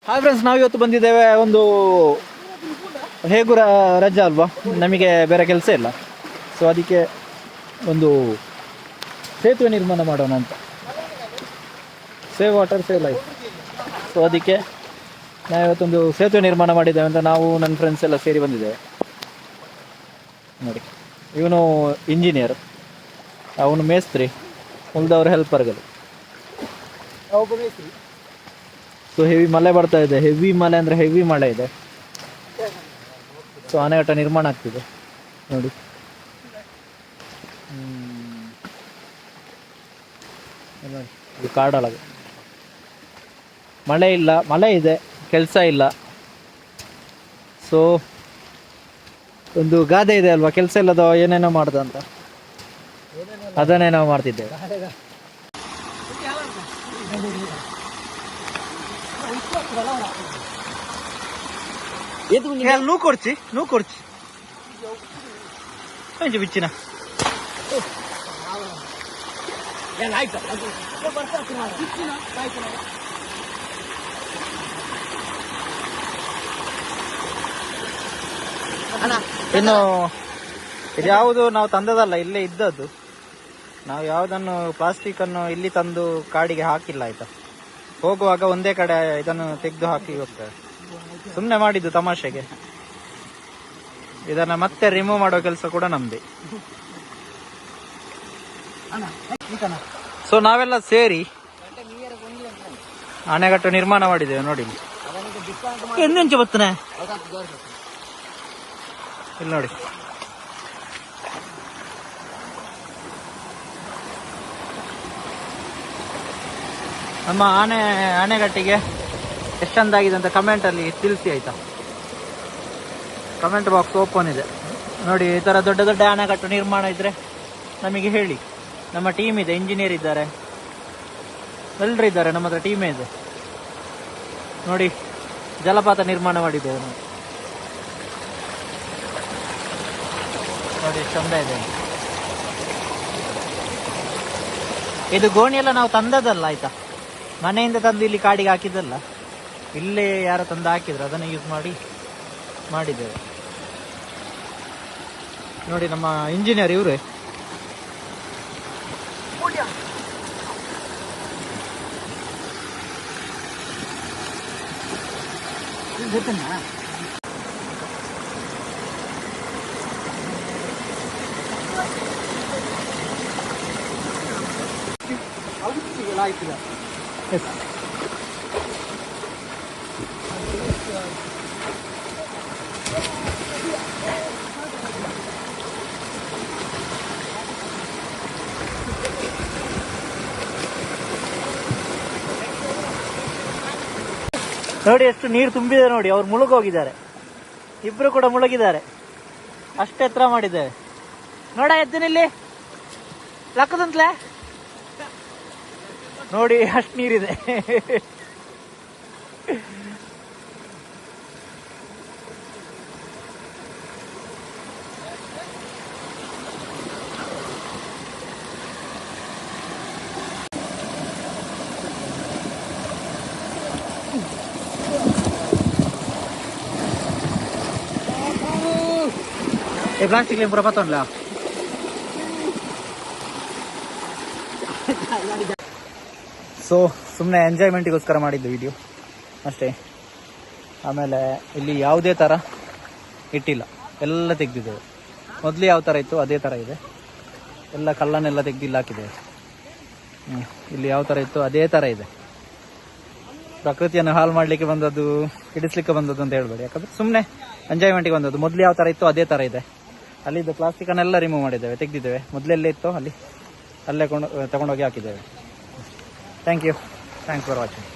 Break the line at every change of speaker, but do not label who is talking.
Hi friends, ನಾವಿವತ್ತು ಬಂದಿದ್ದೇವೆ. ಒಂದು ಹೇಗೂ ರಜೆ ಅಲ್ವಾ, ನಮಗೆ ಬೇರೆ ಕೆಲಸ ಇಲ್ಲ. ಸೊ ಅದಕ್ಕೆ ಒಂದು ಸೇತುವೆ ನಿರ್ಮಾಣ ಮಾಡೋಣ ಅಂತ. Save water save life. So ಅದಕ್ಕೆ ನಾವಿವತ್ತೊಂದು ಸೇತುವೆ ನಿರ್ಮಾಣ ಮಾಡಿದ್ದೇವೆ ಅಂತ ನಾವು ನನ್ನ ಫ್ರೆಂಡ್ಸ್ ಎಲ್ಲ ಸೇರಿ ಬಂದಿದ್ದೇವೆ. ನೋಡಿ, ಇವನು ಇಂಜಿನಿಯರ್, ಅವನು ಮೇಸ್ತ್ರಿ, ಉಳಿದವರು ಹೆಲ್ಪರ್ಗಳು. ಸೊ ಹೆವಿ ಮಳೆ ಬರ್ತಾ ಇದೆ. ಹೆವಿ ಮಳೆ ಅಂದರೆ ಹೆವಿ ಮಳೆ ಇದೆ. ಸೊ ಆನೆಘಟ್ಟ ನಿರ್ಮಾಣ ಆಗ್ತಿದೆ ನೋಡಿ. ಇದು ಕಾಡೊಳಗೆ ಮಳೆ ಇಲ್ಲ, ಮಳೆ ಇದೆ, ಕೆಲಸ ಇಲ್ಲ. ಸೊ ಒಂದು ಗಾದೆ ಇದೆ ಅಲ್ವಾ, ಕೆಲಸ ಇಲ್ಲದ ಏನೇನೋ ಮಾಡ್ದ ಅಂತ, ಅದನ್ನೇ ನಾವು ಮಾಡ್ತಿದ್ದೇವೆ. నువ్వు కొర్చి కొంచెం ఇచ్చిన ಇನ್ನು ಇದು ಯಾವುದು ನಾವು ತಂದದಲ್ಲ, ಇಲ್ಲೇ ಇದ್ದದ್ದು. ನಾವು ಯಾವುದನ್ನು ಪ್ಲಾಸ್ಟಿಕ್ ಅನ್ನು ಇಲ್ಲಿ ತಂದು ಕಾಡಿಗೆ ಹಾಕಿಲ್ಲ, ಆಯ್ತಾ. ಹೋಗುವಾಗ ಒಂದೇ ಕಡೆ ಇದನ್ನು ತೆಗೆದು ಹಾಕಿ ಹೋಗ್ತೇವೆ. ಸುಮ್ಮನೆ ಮಾಡಿದ್ದು ತಮಾಷೆಗೆ. ಇದನ್ನ ಮತ್ತೆ ರಿಮೂವ್ ಮಾಡೋ ಕೆಲಸ ಕೂಡ ನಮ್ದೆ. ಸೊ ನಾವೆಲ್ಲ ಸೇರಿ ಆನೆಘಟ್ಟ ನಿರ್ಮಾಣ ಮಾಡಿದ್ದೇವೆ ನೋಡಿ. ಎಂದೆಂಚು ಬರ್ತನೆ ಇಲ್ಲಿ ನೋಡಿ. ನಮ್ಮ ಆನೆಘಟ್ಟಿಗೆ ಎಷ್ಟು ಚಂದಾಗಿದೆ ಅಂತ ಕಮೆಂಟಲ್ಲಿ ತಿಳಿಸಿ, ಆಯಿತಾ. ಕಮೆಂಟ್ ಬಾಕ್ಸ್ ಓಪನ್ ಇದೆ ನೋಡಿ. ಈ ಥರ ದೊಡ್ಡ ದೊಡ್ಡ ಆನೆಘಟ್ಟು ನಿರ್ಮಾಣ ಇದ್ದರೆ ನಮಗೆ ಹೇಳಿ. ನಮ್ಮ ಟೀಮ್ ಇದೆ, ಇಂಜಿನಿಯರ್ ಇದ್ದಾರೆ, ಎಲ್ಲರೂ ಇದ್ದಾರೆ, ನಮ್ಮ ಹತ್ರ ಟೀಮೇ ಇದೆ ನೋಡಿ. ಜಲಪಾತ ನಿರ್ಮಾಣ ಮಾಡಿದ್ದೇವೆ ನಾವು ನೋಡಿ, ಎಷ್ಟು ಚಂದ ಇದೆ. ಇದು ಗೋಣಿ ಎಲ್ಲ ನಾವು ತಂದದಲ್ಲ, ಆಯಿತಾ. ಮನೆಯಿಂದ ತಂದು ಇಲ್ಲಿ ಕಾಡಿಗೆ ಹಾಕಿದ್ದಲ್ಲ, ಇಲ್ಲೇ ಯಾರು ತಂದು ಹಾಕಿದ್ರು, ಅದನ್ನು ಯೂಸ್ ಮಾಡಿದ್ದೇವೆ ನೋಡಿ. ನಮ್ಮ ಇಂಜಿನಿಯರ್ ಇವರೇ. ನೋಡಿ ಎಷ್ಟು ನೀರು ತುಂಬಿದೆ ನೋಡಿ. ಅವ್ರು ಮುಳುಗೋಗಿದ್ದಾರೆ, ಇಬ್ರು ಕೂಡ ಮುಳುಗಿದ್ದಾರೆ. ಅಷ್ಟು ಎತ್ತರ ಮಾಡಿದ್ದೇವೆ ನೋಡ. ಎತ್ತಿನಲ್ಲಿ ಲಕ್ಕದಂತಲೇ ನೋಡಿ, ಅಷ್ಟು ನೀರಿದೆ. ಪ್ಲಾಸ್ಟಿಕ್ ಪೂರ ಪತ್ತೊಂಡ್ಲ. ಸೊ ಸುಮ್ಮನೆ ಎಂಜಾಯ್ಮೆಂಟಿಗೋಸ್ಕರ ಮಾಡಿದ್ದು ವಿಡಿಯೋ ಅಷ್ಟೇ. ಆಮೇಲೆ ಇಲ್ಲಿ ಯಾವುದೇ ಥರ ಇಟ್ಟಿಲ್ಲ, ಎಲ್ಲ ತೆಗೆದಿದ್ದೇವೆ. ಮೊದಲು ಯಾವ ಥರ ಇತ್ತು ಅದೇ ಥರ ಇದೆ. ಎಲ್ಲ ಕಲ್ಲನ್ನೆಲ್ಲ ತೆಗೆದಿಲ್ಲ ಹಾಕಿದ್ದೇವೆ. ಇಲ್ಲಿ ಯಾವ ಥರ ಇತ್ತು ಅದೇ ಥರ ಇದೆ. ಪ್ರಕೃತಿಯನ್ನು ಹಾಳು ಮಾಡಲಿಕ್ಕೆ ಬಂದದ್ದು, ಇಡಿಸ್ಲಿಕ್ಕೆ ಬಂದದ್ದು ಅಂತ ಹೇಳ್ಬೇಡಿ. ಯಾಕಂದರೆ ಸುಮ್ಮನೆ ಎಂಜಾಯ್ಮೆಂಟಿಗೆ ಬಂದದ್ದು. ಮೊದಲು ಯಾವ ಥರ ಇತ್ತು ಅದೇ ಥರ ಇದೆ. ಅಲ್ಲಿದ್ದು ಪ್ಲಾಸ್ಟಿಕನ್ನೆಲ್ಲ ರಿಮೂವ್ ಮಾಡಿದ್ದೇವೆ, ತೆಗೆದಿದ್ದೇವೆ. ಮೊದಲೆಲ್ಲೇ ಇತ್ತು ಅಲ್ಲೇ ತಗೊಂಡೋಗಿ ಹಾಕಿದ್ದೇವೆ. Thank you, thanks for watching.